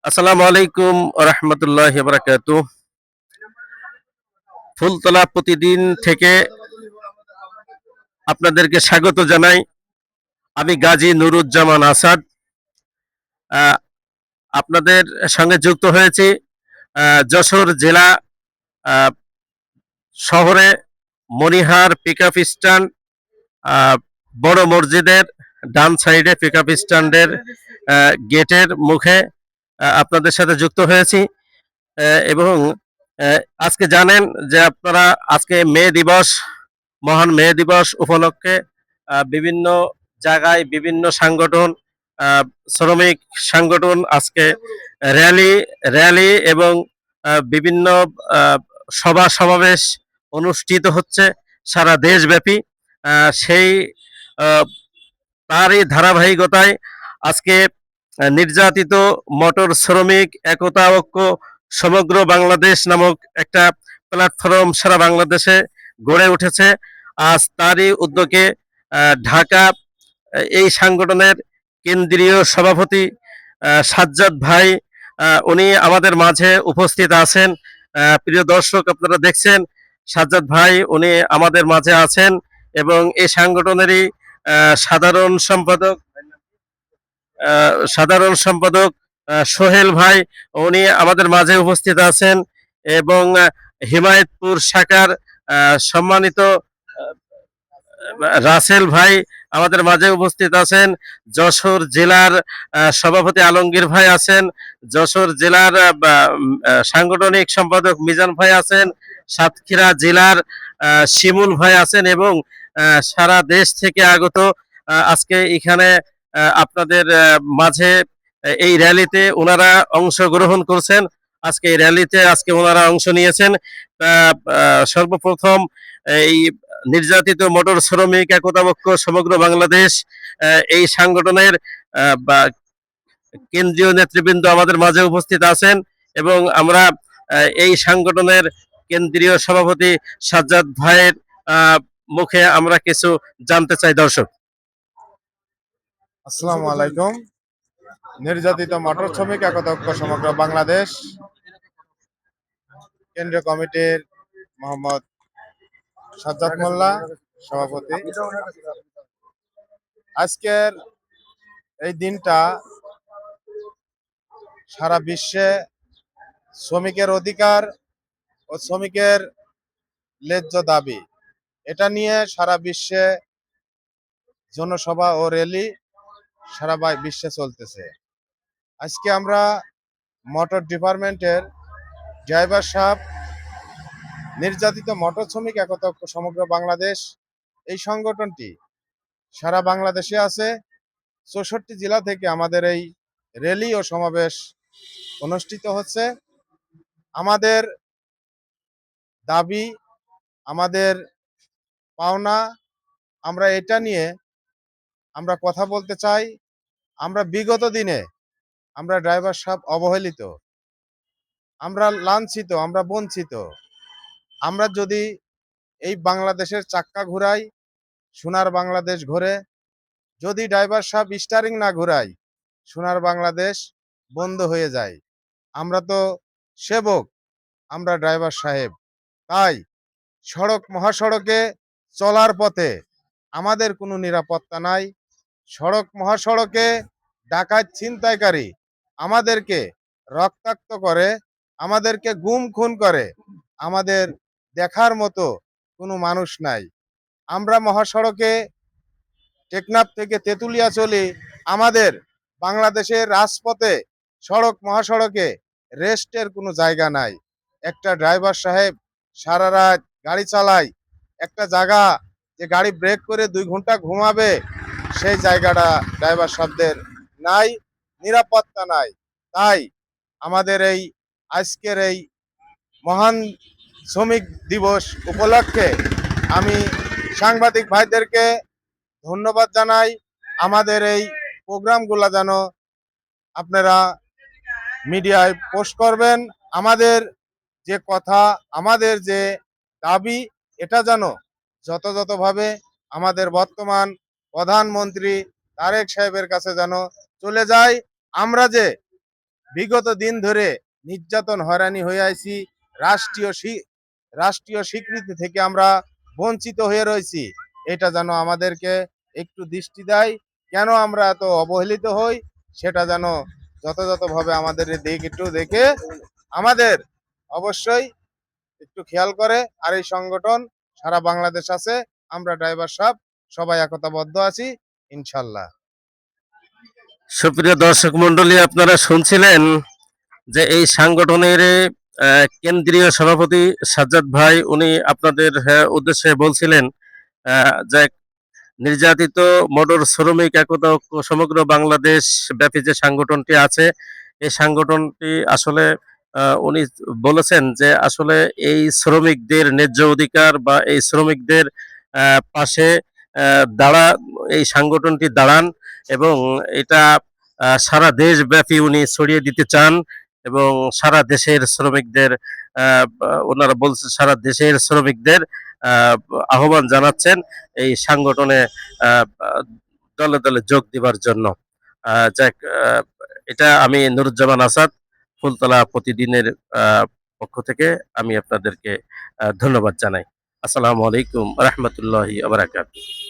আসসালামু আলাইকুম রহমতুল্লাহ বারাকাতু। ফুলতলা প্রতিদিন থেকে আপনাদেরকে স্বাগত জানাই। আমি গাজী নুরুজ্জামান আসাদ। আহ, আপনাদের সঙ্গে যুক্ত হয়েছি যশোর জেলা আহ, শহরে মনিহার পিক আপ স্ট্যান্ড, বড় মসজিদের ডান সাইডে পিক আপ স্ট্যান্ডের গেটের মুখে আপনাদের সাথে যুক্ত হয়েছি। এবং আজকে জানেন যে আপনারা আজকে মে দিবস, মহান মে দিবস উপলক্ষে বিভিন্ন জায়গায় বিভিন্ন সংগঠন, আহ, শ্রমিক সংগঠন আজকে র্যালি র্যালি এবং বিভিন্ন আহ, সভা সমাবেশ অনুষ্ঠিত হচ্ছে সারা দেশব্যাপী। সেই আহ, তারই ধারাবাহিকতায় আজকে নির্যাতিত মোটর শ্রমিক একতা ঐক্য সমগ্র বাংলাদেশ নামক একটা প্ল্যাটফর্ম সারা বাংলাদেশে গড়ে উঠেছে। আজ তারই উদ্যোগে ঢাকা এই সংগঠনের কেন্দ্রীয় সভাপতি সাজ্জাদ ভাই, উনি আমাদের মাঝে উপস্থিত আছেন। প্রিয় দর্শক, আপনারা দেখছেন সাজ্জাদ ভাই উনি আমাদের মাঝে আছেন এবং এই সংগঠনেরই সাধারণ সম্পাদক সোহেল ভাই, উনি আমাদের মাঝে উপস্থিত আছেন এবং হিমায়তপুর শাখার সম্মানিত রাসেল ভাই আমাদের মাঝে উপস্থিত আছেন। যশোর জেলার সভাপতি আলমগীর ভাই আছেন। যশোর জেলার সাংগঠনিক সম্পাদক মিজান ভাই আছেন। সাতক্ষীরা জেলার শিমুল ভাই আছেন এবং সারা দেশ থেকে আগত আজকে এখানে আপনাদের মাঝে এই র্যালিতে ওনারা অংশগ্রহণ করছেন। আজকে এই র্যালিতে আজকে ওনারা অংশ নিয়েছেন। সর্বপ্রথম এই নির্যাতিত মোটর শ্রমিক একতা পক্ষ সমগ্র বাংলাদেশ এই সংগঠনের বা কেন্দ্রীয় নেতৃবৃন্দ আমাদের মাঝে উপস্থিত আছেন এবং আমরা এই সংগঠনের কেন্দ্রীয় সভাপতি সাজ্জাদ ভাইয়ের মুখে আমরা কিছু জানতে চাই। দর্শক, আসসালামু আলাইকুম। নির্যাতিত মোটর শ্রমিক একতা ঐক্য সমগ্র বাংলাদেশ কেন্দ্রীয় কমিটির মোহাম্মদ সাজ্জাদ মোল্লা, সভাপতি। আজকের এই দিনটা সারা বিশ্বে শ্রমিকের অধিকার ও শ্রমিকের ন্যায্য দাবি, এটা নিয়ে সারা বিশ্বে জনসভা ও র্যালি সারা বিশ্বে চলতেছে। আজকে আমরা মোটর ডিপার্টমেন্টের ড্রাইভার সাহেব, নির্যাতিত মোটর শ্রমিক একতা ঐক্য সমগ্র বাংলাদেশ, এই সংগঠনটি সারা বাংলাদেশে আছে। 64 জেলা থেকে আমাদের এই র্যালি ও সমাবেশ অনুষ্ঠিত হচ্ছে। আমাদের দাবি, আমাদের পাওনা, আমরা এটা নিয়ে আমরা কথা বলতে চাই। আমরা বিগত দিনে আমরা ড্রাইভার সাহেব অবহেলিত, আমরা লাঞ্ছিত, আমরা বঞ্চিত। আমরা যদি এই বাংলাদেশের চাক্কা ঘুরাই, সোনার বাংলাদেশ ঘোরে। যদি ড্রাইভার সাহেব স্টারিং না ঘুরাই, সোনার বাংলাদেশ বন্ধ হয়ে যায়। আমরা তো সেবক, আমরা ড্রাইভার সাহেব। তাই সড়ক মহাসড়কে চলার পথে আমাদের কোনো নিরাপত্তা নাই। সড়ক মহাসড়কে ডাকাত ছিনতাইকারী আমাদেরকে রক্তাক্ত করে, আমাদেরকে গুম খুন করে, আমাদের দেখার মতো কোনো মানুষ নাই। আমরা মহাসড়কে টেকনাফ থেকে তেঁতুলিয়া চলি, আমাদের বাংলাদেশের রাজপথে সড়ক মহাসড়কে রেস্টের কোনো জায়গা নাই। একটা ড্রাইভার সাহেব সারা রাত গাড়ি চালায়, একটা জায়গা যে গাড়ি ব্রেক করে 2 ঘন্টা ঘুমাবে সেই জায়গাটা ড্রাইভার সাহেবদের নাই, নিরাপত্তা নাই। তাই আমাদের এই আজকের এই মহান শ্রমিক দিবস উপলক্ষে আমি সাংবাদিক ভাইদেরকে ধন্যবাদ জানাই। আমাদের এই প্রোগ্রামগুলা যেন আপনারা মিডিয়ায় পোস্ট করবেন। আমাদের যে কথা, আমাদের যে দাবি, এটা যেন যথাযথভাবে আমাদের বর্তমান প্রধানমন্ত্রী তারেক সাহেবের কাছে যেন চলে যায়। আমরা যে বিগত দিন ধরে নির্যাতন হয়রানি হয়ে আইছি, রাষ্ট্রীয় রাষ্ট্রীয় স্বীকৃতি থেকে আমরা বঞ্চিত হয়ে রয়েছি, এটা যেন আমাদেরকে একটু দৃষ্টি দেয়। কেন আমরা এত অবহেলিত হই সেটা যেন যথাযথভাবে আমাদের দিক একটু দেখে আমাদের অবশ্যই একটু খেয়াল করে। আর এই সংগঠন সারা বাংলাদেশ আছে, আমরা ড্রাইভার সাহেব সবাই একতাবদ্ধ আছি ইনশাল্লাহ। সুপ্রিয় দর্শক মন্ডলী, আপনারা শুনছিলেন যে এই সংগঠনের কেন্দ্রীয় সভাপতি সাজ্জাদ ভাই, উনি আপনাদের উদ্দেশ্যে বলছিলেন যে নির্যাতিত মোটর শ্রমিক একতা ঐক্য সমগ্র বাংলাদেশ ব্যাপী যে সংগঠনটি আছে, এই সংগঠনটি আসলে উনি বলেছেন যে আসলে এই শ্রমিকদের ন্যায্য অধিকার বা এই শ্রমিকদের পাশে দাঁড়া এই সংগঠনটি দাঁড়ান, এবং এটা সারা দেশব্যাপী উনি ছড়িয়ে দিতে চান, এবং সারা দেশের শ্রমিকদের ওনারা বলছেন সারা দেশের শ্রমিকদের আহ, আহ্বান জানাচ্ছেন এই সংগঠনে আহ, দলে দলে যোগ দিবার জন্য। যাক, এটা আমি নুরুজ্জামান আসাদ, ফুলতলা প্রতিদিনের পক্ষ থেকে আমি আপনাদেরকে ধন্যবাদ জানাই। আসসালামু আলাইকুম রহমতুল্লাহি আবরাকাতুহু।